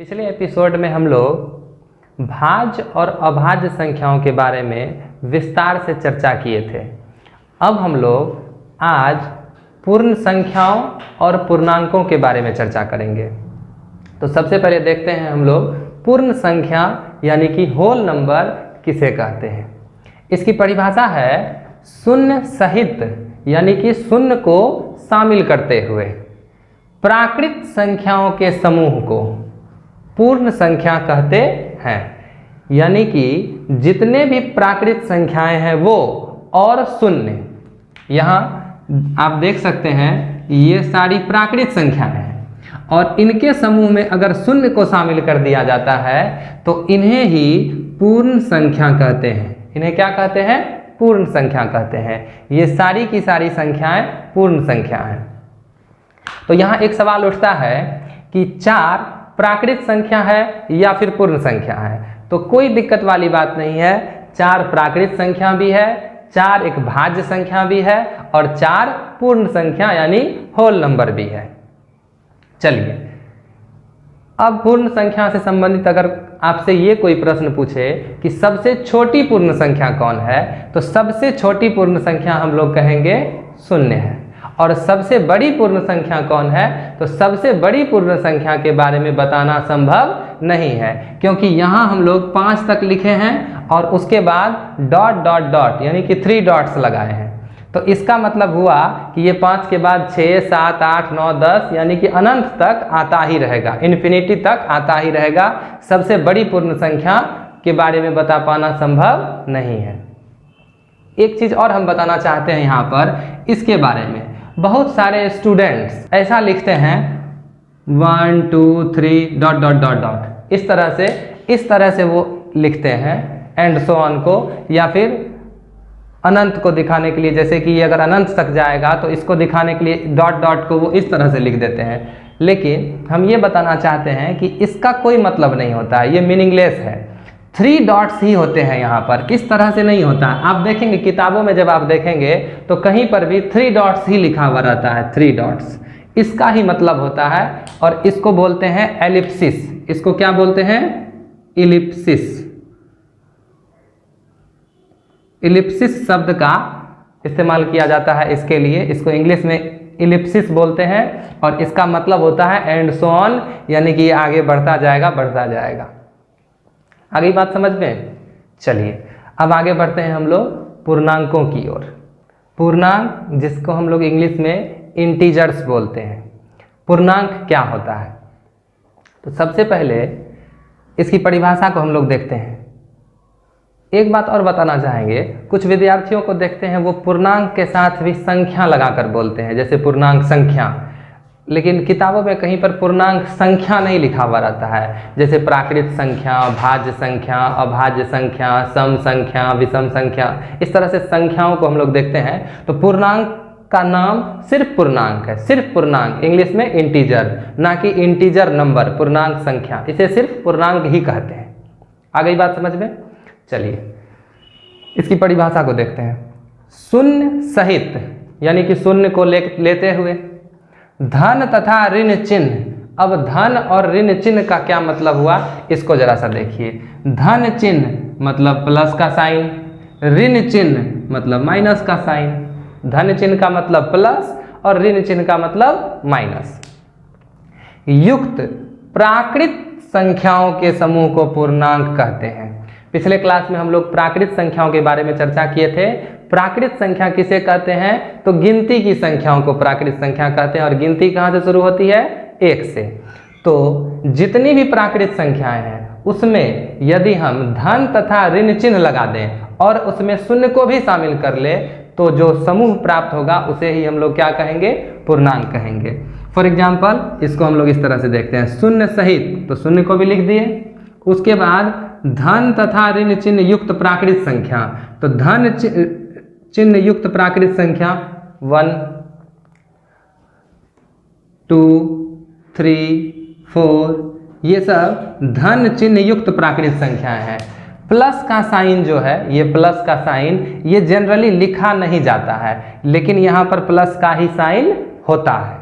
पिछले एपिसोड में हम लोग भाज्य और अभाज्य संख्याओं के बारे में विस्तार से चर्चा किए थे। अब हम लोग आज पूर्ण संख्याओं और पूर्णांकों के बारे में चर्चा करेंगे। तो सबसे पहले देखते हैं हम लोग पूर्ण संख्या यानी कि होल नंबर किसे कहते हैं। इसकी परिभाषा है शून्य सहित यानी कि शून्य को शामिल करते हुए प्राकृत संख्याओं के समूह को पूर्ण संख्या कहते हैं। यानी कि जितने भी प्राकृत संख्याएं हैं वो और शून्य, यहाँ आप देख सकते हैं ये सारी प्राकृत संख्याएं हैं और इनके समूह में अगर शून्य को शामिल कर दिया जाता है तो इन्हें ही पूर्ण संख्या कहते हैं। इन्हें क्या कहते हैं? पूर्ण संख्या कहते हैं। ये सारी की सारी संख्याएं पूर्ण संख्या हैं। तो यहाँ एक सवाल उठता है कि 4 प्राकृत संख्या है या फिर पूर्ण संख्या है। तो कोई दिक्कत वाली बात नहीं है, 4 प्राकृत संख्या भी है, 4 एक भाज्य संख्या भी है और 4 पूर्ण संख्या यानी होल नंबर भी है। चलिए, अब पूर्ण संख्या से संबंधित अगर आपसे ये कोई प्रश्न पूछे कि सबसे छोटी पूर्ण संख्या कौन है, तो सबसे छोटी पूर्ण संख्या हम लोग कहेंगे 0 है। और सबसे बड़ी पूर्ण संख्या कौन है, तो सबसे बड़ी पूर्ण संख्या के बारे में बताना संभव नहीं है, क्योंकि यहाँ हम लोग 5 तक लिखे हैं और उसके बाद डॉट डॉट डॉट यानी कि 3 डॉट्स लगाए हैं। तो इसका मतलब हुआ कि ये 5 के बाद 6, 7, 8, 9, 10 यानी कि अनंत तक आता ही रहेगा, इन्फिनिटी तक आता ही रहेगा। सबसे बड़ी पूर्ण संख्या के बारे में बता पाना संभव नहीं है। एक चीज़ और हम बताना चाहते हैं यहाँ पर इसके बारे में। बहुत सारे स्टूडेंट्स ऐसा लिखते हैं 1 2 3 डॉट डॉट डॉट डॉट, इस तरह से वो लिखते हैं एंड सो ऑन को, या फिर अनंत को दिखाने के लिए, जैसे कि ये अगर अनंत तक जाएगा तो इसको दिखाने के लिए डॉट डॉट को वो इस तरह से लिख देते हैं। लेकिन हम ये बताना चाहते हैं कि इसका कोई मतलब नहीं होता है, ये मीनिंगलेस है। 3 डॉट्स ही होते हैं यहाँ पर, इस तरह से नहीं होता। आप देखेंगे किताबों में, जब आप देखेंगे तो कहीं पर भी 3 डॉट्स ही लिखा हुआ रहता है, 3 डॉट्स इसका ही मतलब होता है। और इसको बोलते हैं एलिप्सिस। इसको क्या बोलते हैं? इलिप्सिस। इलिप्सिस शब्द का इस्तेमाल किया जाता है इसके लिए, इसको इंग्लिश में इलिप्सिस बोलते हैं और इसका मतलब होता है एंड सो ऑन, यानी कि ये आगे बढ़ता जाएगा बढ़ता जाएगा। आगे बात समझ में? चलिए अब आगे बढ़ते हैं हम लोग पूर्णांकों की ओर। पूर्णांक जिसको हम लोग इंग्लिश में इंटीजर्स बोलते हैं। पूर्णांक क्या होता है? तो सबसे पहले इसकी परिभाषा को हम लोग देखते हैं। एक बात और बताना चाहेंगे, कुछ विद्यार्थियों को देखते हैं वो पूर्णांक के साथ भी संख्या लगाकर बोलते हैं, जैसे पूर्णांक संख्या, लेकिन किताबों में कहीं पर पूर्णांक संख्या नहीं लिखा हुआ रहता है। जैसे प्राकृत संख्या, भाज्य संख्या, अभाज्य संख्या, सम संख्या, विषम संख्या, इस तरह से संख्याओं को हम लोग देखते हैं। तो पूर्णांक का नाम सिर्फ पूर्णांक है, सिर्फ पूर्णांक, इंग्लिश में इंटीजर, ना कि इंटीजर नंबर, पूर्णांक संख्या, इसे सिर्फ पूर्णांक ही कहते हैं। आ गई बात समझ में? चलिए इसकी परिभाषा को देखते हैं। शून्य सहित यानी कि शून्य को लेते हुए धन तथा ऋण चिन्ह। अब धन और ऋण चिन्ह का क्या मतलब हुआ, इसको जरा सा देखिए। धन चिन्ह मतलब प्लस का साइन, ऋण चिन्ह मतलब माइनस का साइन। धन चिन्ह का मतलब प्लस और ऋण चिन्ह का मतलब माइनस। युक्त प्राकृत संख्याओं के समूह को पूर्णांक कहते हैं। पिछले क्लास में हम लोग प्राकृत संख्याओं के बारे में चर्चा किए थे। प्राकृत संख्या किसे कहते हैं? तो गिनती की संख्याओं को प्राकृत संख्या कहते हैं। और गिनती कहाँ से शुरू होती है? 1 से। तो जितनी भी प्राकृत संख्याएं हैं उसमें यदि हम धन तथा ऋण चिन्ह लगा दें और उसमें शून्य को भी शामिल कर ले तो जो समूह प्राप्त होगा उसे ही हम लोग क्या कहेंगे? पूर्णांक कहेंगे। फॉर एग्जाम्पल इसको हम लोग इस तरह से देखते हैं, शून्य सहित, तो शून्य को भी लिख दिए। उसके बाद धन तथा ऋण चिन्ह युक्त प्राकृत संख्या, तो धन चिन्ह युक्त प्राकृत संख्या 1 2 3 4, ये सब धन चिन्ह युक्त प्राकृत संख्याएं हैं। प्लस का साइन जो है, ये प्लस का साइन ये जनरली लिखा नहीं जाता है, लेकिन यहाँ पर प्लस का ही साइन होता है।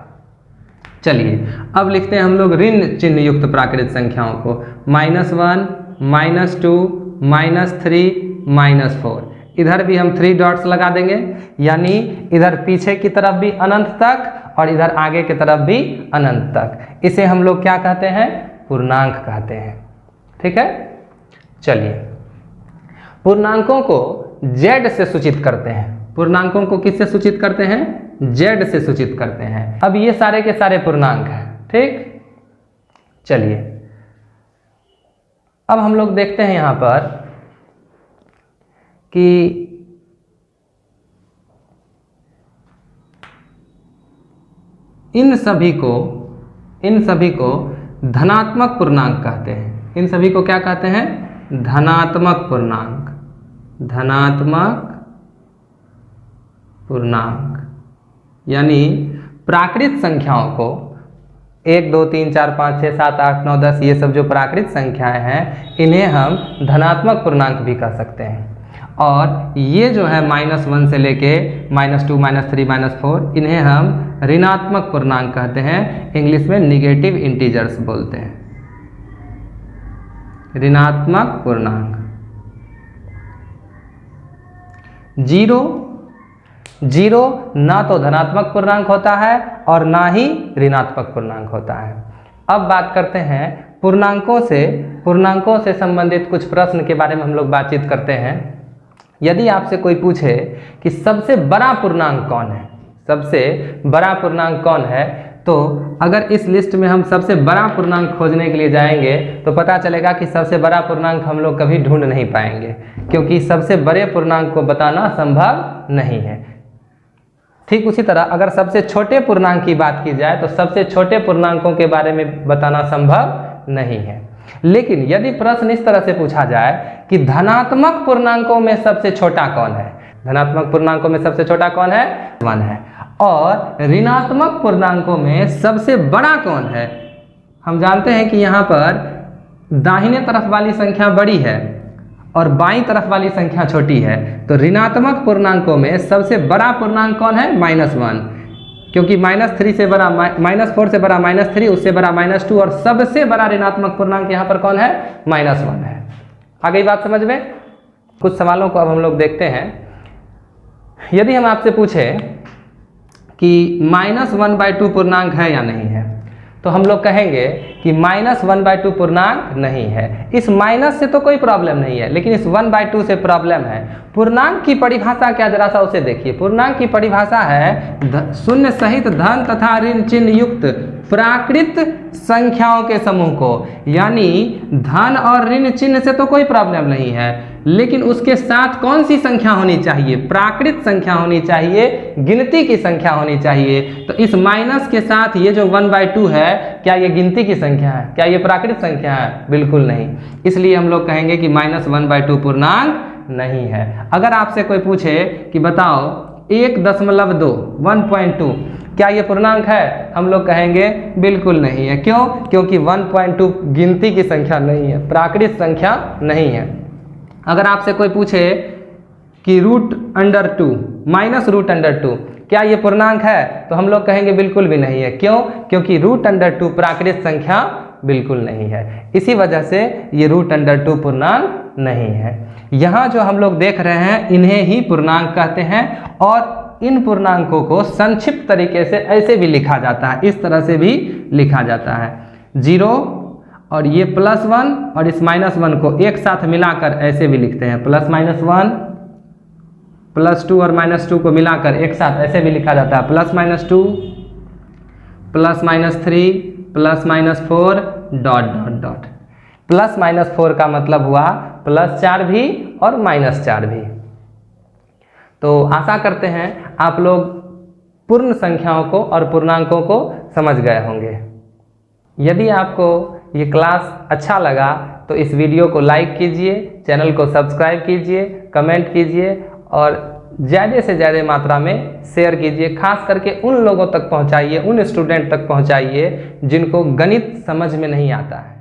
चलिए अब लिखते हैं हम लोग ऋण चिन्ह युक्त प्राकृत संख्याओं को। -1, -2, -3, -4। इधर भी हम 3 डॉट्स लगा देंगे, यानी इधर पीछे की तरफ भी अनंत तक और इधर आगे की तरफ भी अनंत तक। इसे हम लोग क्या कहते हैं? पूर्णांक कहते हैं। ठीक है, चलिए पूर्णांकों को z से सूचित करते हैं। पूर्णांकों को किससे सूचित करते हैं? z से सूचित करते हैं। अब ये सारे के सारे पूर्णांक हैं। ठीक, चलिए अब हम लोग देखते हैं यहां पर कि इन सभी को धनात्मक पूर्णांक कहते हैं। इन सभी को क्या कहते हैं? धनात्मक पूर्णांक। धनात्मक पूर्णांक यानी प्राकृत संख्याओं को 1, 2, 3, 4, 5, 6, 7, 8, 9, 10 ये सब जो प्राकृत संख्याएं हैं इन्हें हम धनात्मक पूर्णांक भी कह सकते हैं। और ये जो है -1 से लेके -2, -3, -4 इन्हें हम ऋणात्मक पूर्णांक कहते हैं। इंग्लिश में निगेटिव इंटीजर्स बोलते हैं। ऋणात्मक पूर्णांक। जीरो ना तो धनात्मक पूर्णांक होता है और ना ही ऋणात्मक पूर्णांक होता है। अब बात करते हैं पूर्णांकों से संबंधित कुछ प्रश्न के बारे में हम लोग बातचीत करते हैं। यदि आपसे कोई पूछे कि सबसे बड़ा पूर्णांक कौन है, सबसे बड़ा पूर्णांक कौन है, तो अगर इस लिस्ट में हम सबसे बड़ा पूर्णांक खोजने के लिए जाएंगे तो पता चलेगा कि सबसे बड़ा पूर्णांक हम लोग कभी ढूंढ नहीं पाएंगे, क्योंकि सबसे बड़े पूर्णांक को बताना संभव नहीं है। ठीक उसी तरह अगर सबसे छोटे पूर्णांक की बात की जाए तो सबसे छोटे पूर्णांकों के बारे में बताना संभव नहीं है। लेकिन यदि प्रश्न इस तरह से पूछा जाए कि धनात्मक पूर्णांकों में सबसे छोटा कौन है, धनात्मक पूर्णांकों में सबसे छोटा कौन है? 1 है। और ऋणात्मक पूर्णांकों में सबसे बड़ा कौन है? हम जानते हैं कि यहाँ पर दाहिने तरफ वाली संख्या बड़ी है और बाईं तरफ वाली संख्या छोटी है, तो ऋणात्मक पूर्णांकों में सबसे बड़ा पूर्णांक कौन है? -1, क्योंकि -3 से बड़ा, -4 से बड़ा -3, उससे बड़ा -2 और सबसे बड़ा ऋणात्मक पूर्णांक यहाँ पर कौन है? -1 है। आ गई बात समझ में? कुछ सवालों को अब हम लोग देखते हैं। यदि हम आपसे पूछें कि -1/2 पूर्णांक है या नहीं है, तो हम लोग कहेंगे कि -1/2 पूर्णांक नहीं है। इस माइनस से तो कोई प्रॉब्लम नहीं है, लेकिन इस 1/2 से प्रॉब्लम है। पूर्णांक की परिभाषा क्या, जरा सा उसे देखिए। पूर्णांक की परिभाषा है शून्य सहित धन तथा ऋण चिन्ह युक्त प्राकृत संख्याओं के समूह को। यानी धन और ऋण चिन्ह से तो कोई प्रॉब्लम नहीं है, लेकिन उसके साथ कौन सी संख्या होनी चाहिए? प्राकृत संख्या होनी चाहिए, गिनती की संख्या होनी चाहिए। तो इस माइनस के साथ ये जो 1/2 है, क्या ये गिनती की संख्या है? क्या ये प्राकृत संख्या है? बिल्कुल नहीं। इसलिए हम लोग कहेंगे कि -1/2 पूर्णांक नहीं है। अगर आपसे कोई पूछे कि बताओ 1.2 1.2 क्या ये पूर्णांक है? हम लोग कहेंगे बिल्कुल नहीं है। क्यों? क्योंकि 1.2 गिनती की संख्या नहीं है, प्राकृत संख्या नहीं है। अगर आपसे कोई पूछे कि √2 -√2 क्या ये पूर्णांक है? तो हम लोग कहेंगे बिल्कुल भी नहीं है। क्यों? क्योंकि √2 प्राकृत संख्या बिल्कुल नहीं है। इसी वजह से ये √2 पूर्णांक नहीं है। यहाँ जो हम लोग देख रहे हैं इन्हें ही पूर्णांक कहते हैं। और इन पूर्णांकों को संक्षिप्त तरीके से ऐसे भी लिखा जाता है, इस तरह से भी लिखा जाता है। 0 और ये +1 और इस -1 को एक साथ मिलाकर ऐसे भी लिखते हैं। +-1 +2 और -2 को मिलाकर एक साथ ऐसे भी लिखा जाता है। +-2 +-3 +-4 ... +-4 का मतलब हुआ +4 भी और -4 भी। तो आशा करते हैं आप लोग पूर्ण संख्याओं को और पूर्णांकों को समझ गए होंगे। यदि आपको ये क्लास अच्छा लगा तो इस वीडियो को लाइक कीजिए, चैनल को सब्सक्राइब कीजिए, कमेंट कीजिए और ज़्यादा से ज़्यादा मात्रा में शेयर कीजिए। खास करके उन लोगों तक पहुंचाइए, उन स्टूडेंट तक पहुंचाइए जिनको गणित समझ में नहीं आता है।